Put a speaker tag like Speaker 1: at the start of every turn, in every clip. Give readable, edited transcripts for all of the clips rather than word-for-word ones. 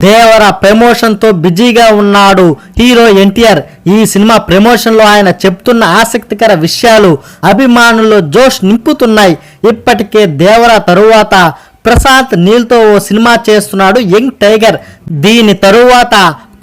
Speaker 1: దేవర promotion తో బిజీగా ఉన్నాడు హీరో ఎన్టీఆర్. ఈ సినిమా ప్రమోషన్ లో ఆయన చెప్తున్న ఆసక్తికర విషయాలు అభిమానుల్లో జోష్ నింపుతున్నాయి. ఇప్పటికే దేవర తరువాత ప్రశాంత్ నీల్తో ఓ సినిమా చేస్తున్నాడు యంగ్ టైగర్. దీని తరువాత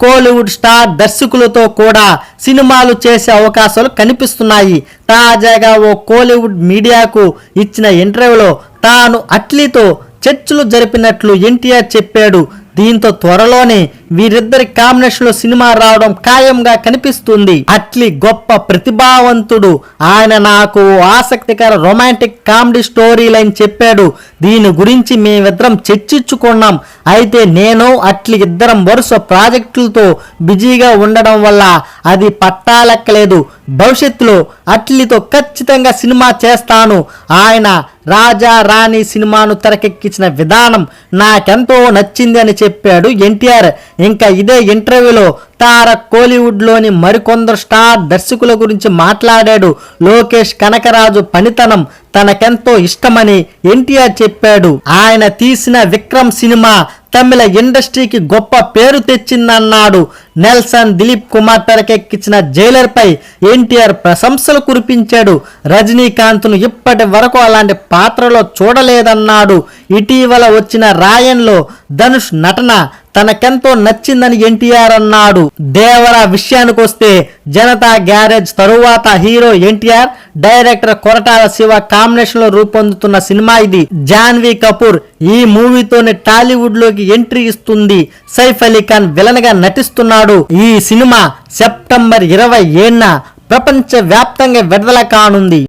Speaker 1: కోలీవుడ్ స్టార్ దర్శకులతో కూడా సినిమాలు చేసే అవకాశాలు కనిపిస్తున్నాయి. తాజాగా ఓ కోలీవుడ్ మీడియాకు ఇచ్చిన ఇంటర్వ్యూలో తాను అట్లీతో చర్చలు జరిపినట్లు ఎన్టీఆర్ చెప్పాడు. దీంతో త్వరలోనే వీరిద్దరి కాంబినేషన్ లో సినిమా రావడం ఖాయంగా కనిపిస్తుంది. అట్లీ గొప్ప ప్రతిభావంతుడు. ఆయన నాకు ఆసక్తికర రొమాంటిక్ కామెడీ స్టోరీ లైన్ చెప్పాడు. దీని గురించి మేమిద్దరం చర్చించుకున్నాం. అయితే నేను అట్లీ ఇద్దరం వరుస ప్రాజెక్టులతో బిజీగా ఉండడం వల్ల అది పట్టాలెక్కలేదు. భవిష్యత్తులో అట్లీతో ఖచ్చితంగా సినిమా చేస్తాను. ఆయన రాజా రాణి సినిమాను తెరకెక్కించిన విధానం నాకెంతో నచ్చింది అని చెప్పాడు ఎన్టీఆర్. ఇంకా ఇదే ఇంటర్వ్యూలో తారక్ కోలీవుడ్ లోని మరికొందరు స్టార్ దర్శకుల గురించి మాట్లాడాడు. లోకేష్ కనకరాజు పనితనం తనకెంతో ఇష్టమని ఎన్టీఆర్ చెప్పాడు. ఆయన తీసిన విక్రమ్ సినిమా తమిళ ఇండస్ట్రీకి గొప్ప పేరు తెచ్చిందన్నాడు. నెల్సన్ దిలీప్ కుమార్ తెరకెక్కించిన జైలర్ పై ఎన్టీఆర్ ప్రశంసలు కురిపించాడు. రజనీకాంత్ను ఇప్పటి వరకు అలాంటి పాత్రలో చూడలేదన్నాడు. ఇటీవల వచ్చిన రాయన్లో ధనుష్ నటన తనకెంతో నచ్చిందని ఎన్టీఆర్ అన్నాడు. దేవర విషయానికి వస్తే జనతా గ్యారేజ్ తరువాత hero NTR, director Koratala Shiva combination లో రూపొందుతున్న సినిమా ఇది. జాన్వీ కపూర్ ఈ మూవీతోనే టాలీవుడ్ లోకి ఎంట్రీ ఇస్తుంది. సైఫ్ అలీ ఖాన్ విలన్ గా నటిస్తున్నాడు. ఈ సినిమా సెప్టెంబర్ 27న ప్రపంచ వ్యాప్తంగా విడుదల కానుంది.